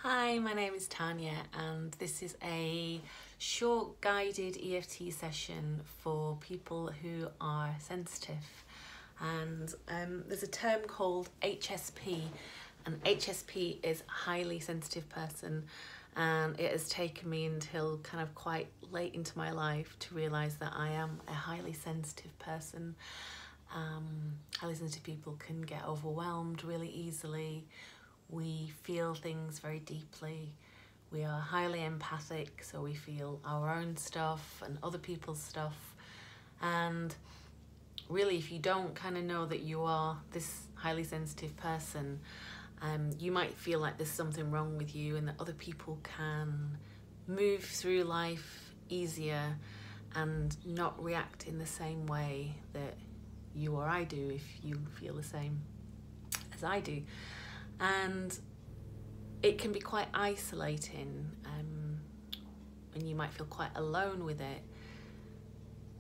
Hi, my name is Tanya and this is a short guided EFT session for people who are sensitive. And there's a term called HSP, and HSP is highly sensitive person, and it has taken me until kind of quite late into my life to realise that I am a highly sensitive person. Highly sensitive people can get overwhelmed really easily. We feel things very deeply. We are highly empathic, so we feel our own stuff and other people's stuff. And really, if you don't kind of know that you are this highly sensitive person, you might feel like there's something wrong with you and that other people can move through life easier and not react in the same way that you or I do if you feel the same as I do. And it can be quite isolating, and you might feel quite alone with it.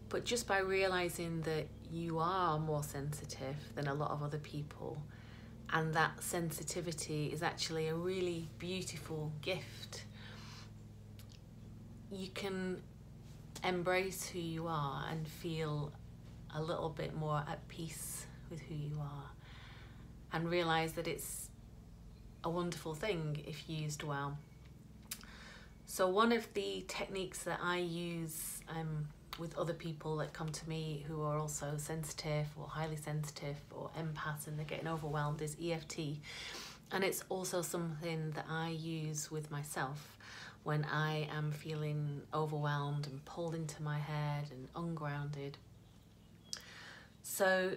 But just by realising that you are more sensitive than a lot of other people, and that sensitivity is actually a really beautiful gift, you can embrace who you are and feel a little bit more at peace with who you are, and realise that it's a wonderful thing if used well. So one of the techniques that I use with other people that come to me who are also sensitive or highly sensitive or empaths and they're getting overwhelmed is EFT. And it's also something that I use with myself when I am feeling overwhelmed and pulled into my head and ungrounded. So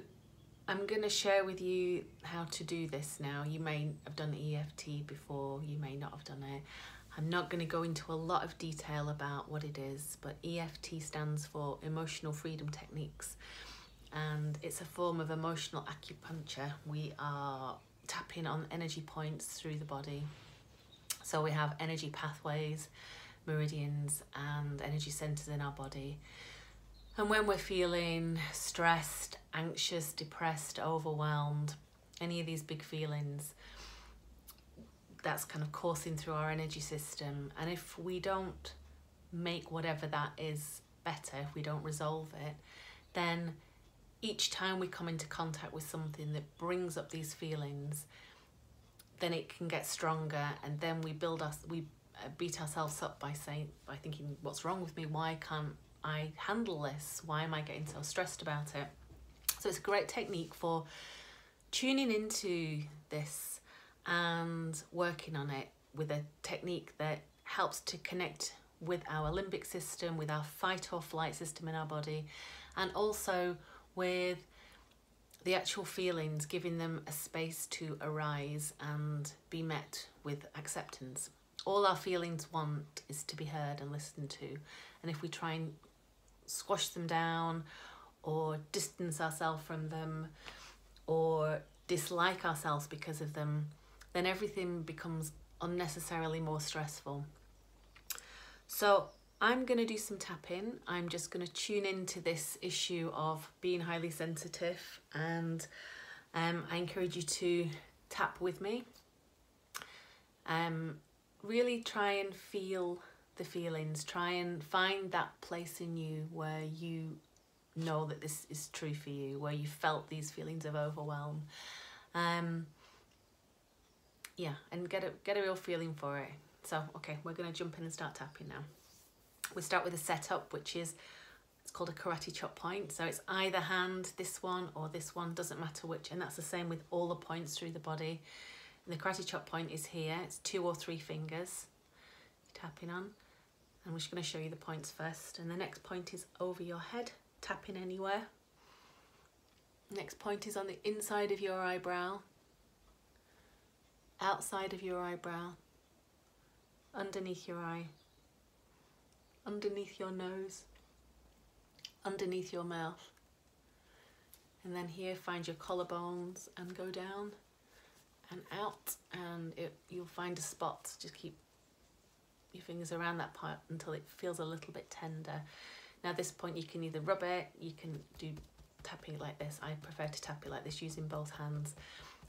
I'm going to share with you how to do this now. You may have done EFT before, you may not have done it. I'm not going to go into a lot of detail about what it is, but EFT stands for Emotional Freedom Techniques, and it's a form of emotional acupuncture. We are tapping on energy points through the body. So we have energy pathways, meridians, and energy centers in our body. And when we're feeling stressed, anxious, depressed, overwhelmed, any of these big feelings, that's kind of coursing through our energy system. And if we don't make whatever that is better, if we don't resolve it, then each time we come into contact with something that brings up these feelings, then it can get stronger, and then we beat ourselves up by thinking, what's wrong with me? Why can't I handle this? Why am I getting so stressed about it? So it's a great technique for tuning into this and working on it with a technique that helps to connect with our limbic system, with our fight or flight system in our body, and also with the actual feelings, giving them a space to arise and be met with acceptance. All our feelings want is to be heard and listened to, and if we try and squash them down or distance ourselves from them or dislike ourselves because of them, then everything becomes unnecessarily more stressful. So I'm going to do some tapping. I'm just going to tune into this issue of being highly sensitive, and I encourage you to tap with me. Really try and feel the feelings. Try and find that place in you where you know that this is true for you, where you felt these feelings of overwhelm. Yeah, and get a real feeling for it. So, okay, we're going to jump in and start tapping now. We start with a setup, which is, it's called a karate chop point. So it's either hand, this one or this one, doesn't matter which, and that's the same with all the points through the body. And the karate chop point is here. It's 2 or 3 fingers tapping on. And we're just going to show you the points first. And the next point is over your head, tapping anywhere. Next point is on the inside of your eyebrow, outside of your eyebrow, underneath your eye, underneath your nose, underneath your mouth. And then here, find your collarbones and go down and out, and you'll find a spot. Just keep your fingers around that part until it feels a little bit tender. Now this point you can either rub it, you can do tapping like this. I prefer to tap it like this using both hands.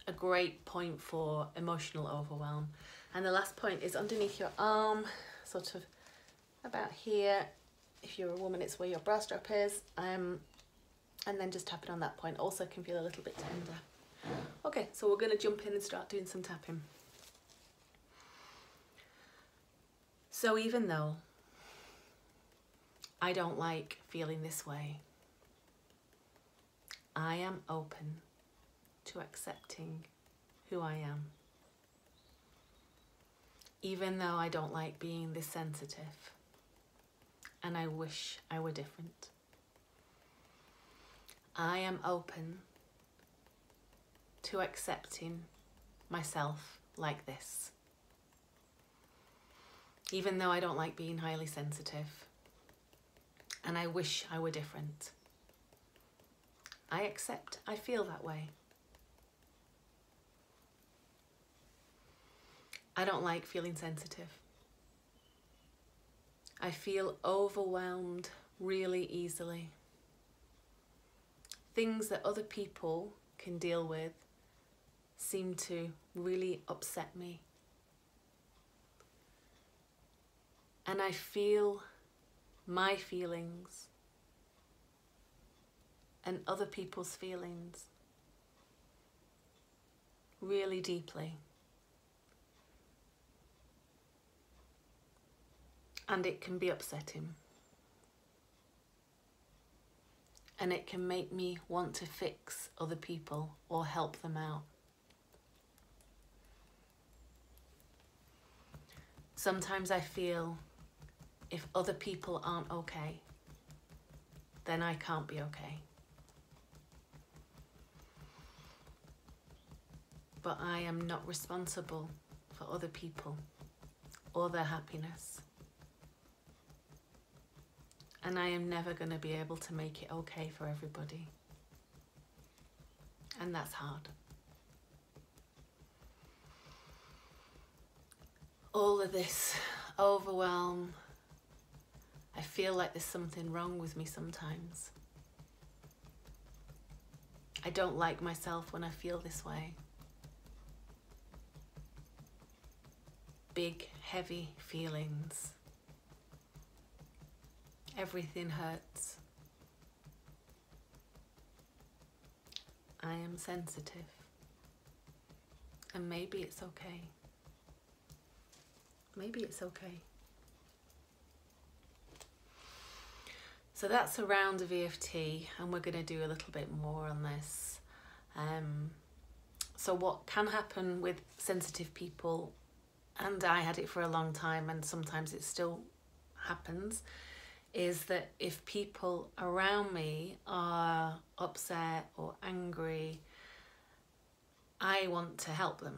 A great point for emotional overwhelm. And the last point is underneath your arm, sort of about here. If you're a woman, it's where your bra strap is. And then just tapping on that point also can feel a little bit tender. Okay, so we're going to jump in and start doing some tapping. So even though I don't like feeling this way, I am open to accepting who I am. Even though I don't like being this sensitive, and I wish I were different, I am open to accepting myself like this. Even though I don't like being highly sensitive, and I wish I were different, I accept I feel that way. I don't like feeling sensitive. I feel overwhelmed really easily. Things that other people can deal with seem to really upset me. And I feel my feelings and other people's feelings really deeply. And it can be upsetting. And it can make me want to fix other people or help them out. Sometimes I feel if other people aren't okay, then I can't be okay. But I am not responsible for other people or their happiness. And I am never going to be able to make it okay for everybody. And that's hard. All of this overwhelm, I feel like there's something wrong with me sometimes. I don't like myself when I feel this way. Big, heavy feelings. Everything hurts. I am sensitive. And maybe it's okay. Maybe it's okay. So that's a round of EFT, and we're going to do a little bit more on this. So what can happen with sensitive people, and I had it for a long time and sometimes it still happens, is that if people around me are upset or angry, I want to help them,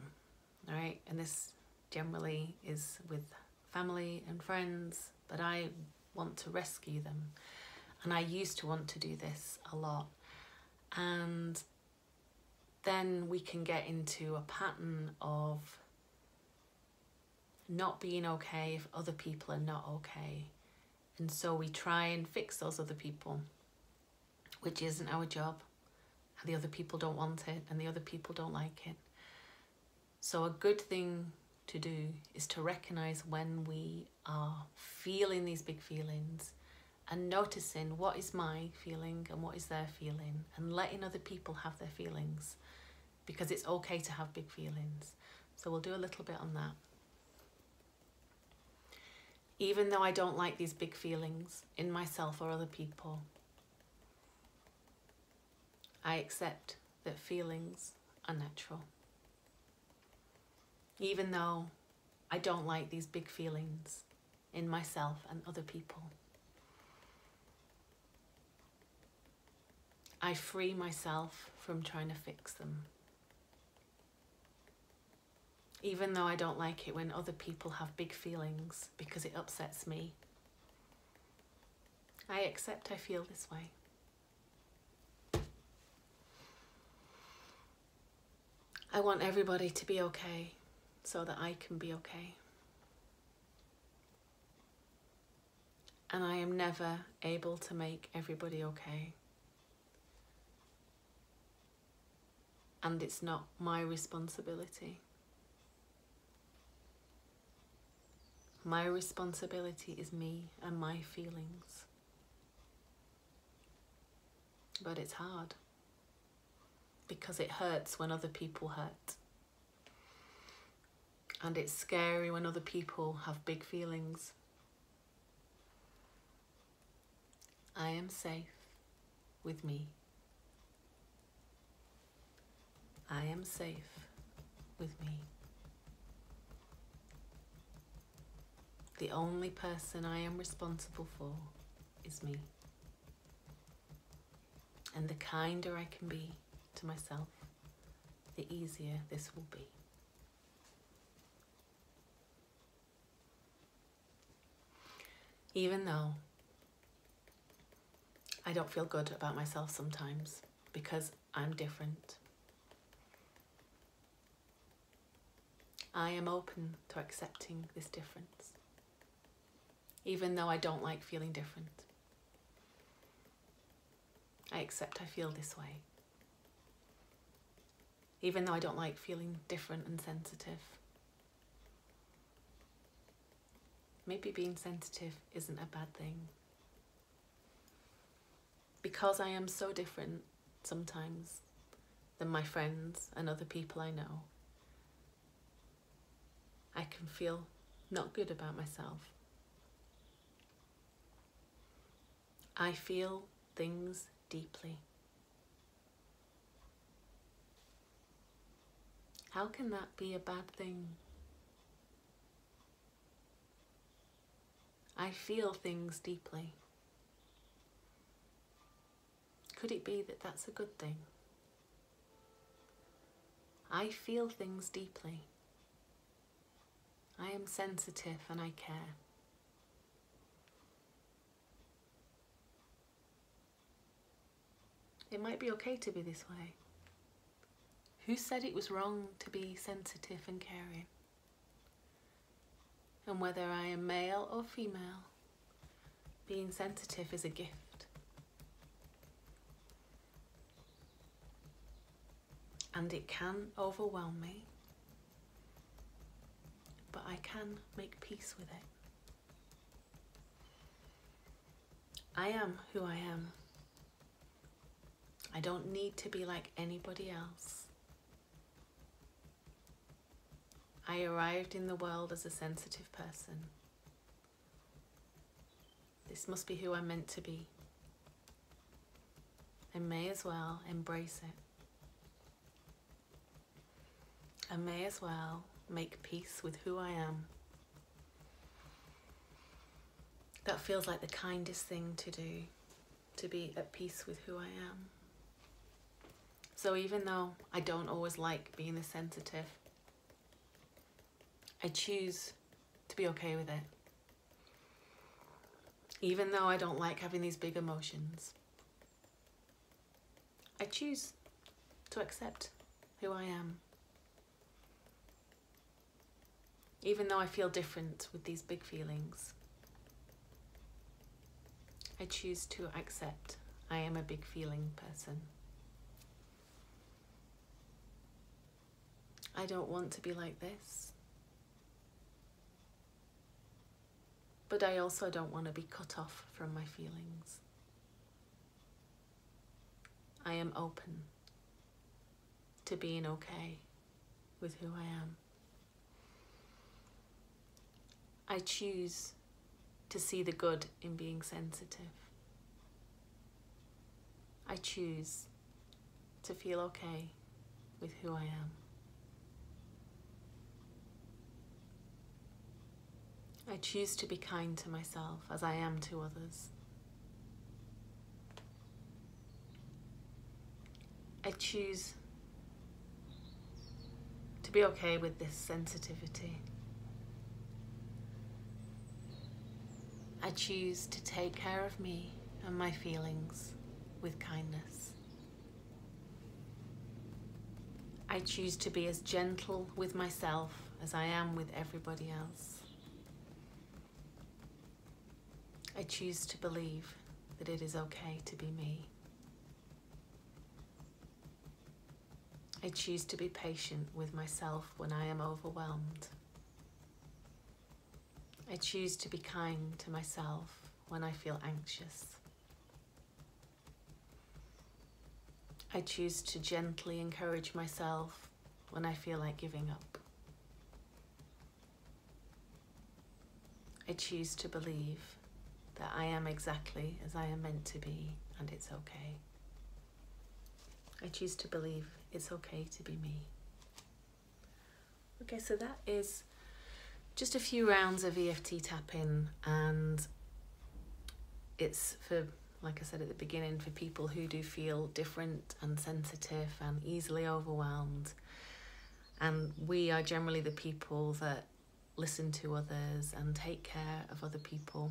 right? And this generally is with family and friends, but I want to rescue them. And I used to want to do this a lot. And then we can get into a pattern of not being okay if other people are not okay. And so we try and fix those other people, which isn't our job. And the other people don't want it, and the other people don't like it. So a good thing to do is to recognize when we are feeling these big feelings and noticing what is my feeling and what is their feeling, and letting other people have their feelings, because it's okay to have big feelings. So we'll do a little bit on that. Even though I don't like these big feelings in myself or other people, I accept that feelings are natural. Even though I don't like these big feelings in myself and other people, I free myself from trying to fix them. Even though I don't like it when other people have big feelings because it upsets me, I accept I feel this way. I want everybody to be okay so that I can be okay. And I am never able to make everybody okay. And it's not my responsibility. My responsibility is me and my feelings. But it's hard because it hurts when other people hurt. And it's scary when other people have big feelings. I am safe with me. I am safe with me. The only person I am responsible for is me. And the kinder I can be to myself, the easier this will be. Even though I don't feel good about myself sometimes because I'm different, I am open to accepting this difference. Even though I don't like feeling different, I accept I feel this way. Even though I don't like feeling different and sensitive. Maybe being sensitive isn't a bad thing. Because I am so different sometimes than my friends and other people I know, I can feel not good about myself. I feel things deeply. How can that be a bad thing? I feel things deeply. Could it be that that's a good thing? I feel things deeply. I am sensitive and I care. It might be okay to be this way. Who said it was wrong to be sensitive and caring? And whether I am male or female, being sensitive is a gift. And it can overwhelm me, but I can make peace with it. I am who I am. I don't need to be like anybody else. I arrived in the world as a sensitive person. This must be who I'm meant to be. I may as well embrace it. I may as well make peace with who I am. That feels like the kindest thing to do, to be at peace with who I am. So even though I don't always like being this sensitive, I choose to be okay with it. Even though I don't like having these big emotions, I choose to accept who I am. Even though I feel different with these big feelings, I choose to accept I am a big feeling person. I don't want to be like this. But I also don't want to be cut off from my feelings. I am open to being okay with who I am. I choose to see the good in being sensitive. I choose to feel okay with who I am. I choose to be kind to myself as I am to others. I choose to be okay with this sensitivity. I choose to take care of me and my feelings with kindness. I choose to be as gentle with myself as I am with everybody else. I choose to believe that it is okay to be me. I choose to be patient with myself when I am overwhelmed. I choose to be kind to myself when I feel anxious. I choose to gently encourage myself when I feel like giving up. I choose to believe that I am exactly as I am meant to be and it's okay. I choose to believe it's okay to be me. Okay, so that is just a few rounds of EFT tapping, and it's for, like I said at the beginning, for people who do feel different and sensitive and easily overwhelmed. And we are generally the people that listen to others and take care of other people.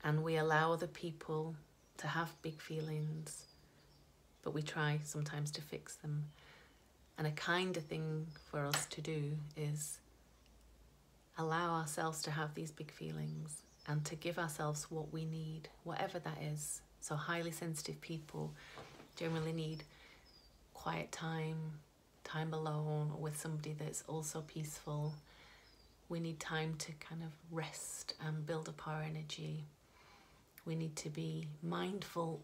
And we allow other people to have big feelings, but we try sometimes to fix them. And a kinder thing for us to do is allow ourselves to have these big feelings and to give ourselves what we need, whatever that is. So highly sensitive people generally need quiet time, time alone, or with somebody that's also peaceful. We need time to kind of rest and build up our energy. We need to be mindful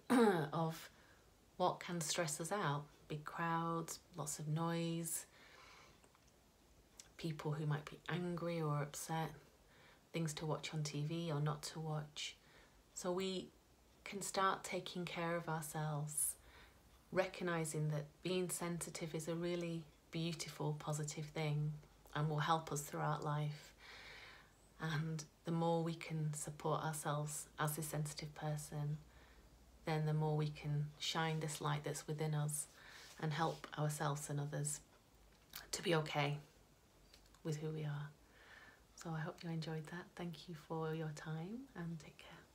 of what can stress us out. Big crowds, lots of noise, people who might be angry or upset, things to watch on TV or not to watch. So we can start taking care of ourselves, recognizing that being sensitive is a really beautiful, positive thing and will help us throughout life. And the more we can support ourselves as a sensitive person, then the more we can shine this light that's within us and help ourselves and others to be okay with who we are. So I hope you enjoyed that. Thank you for your time and take care.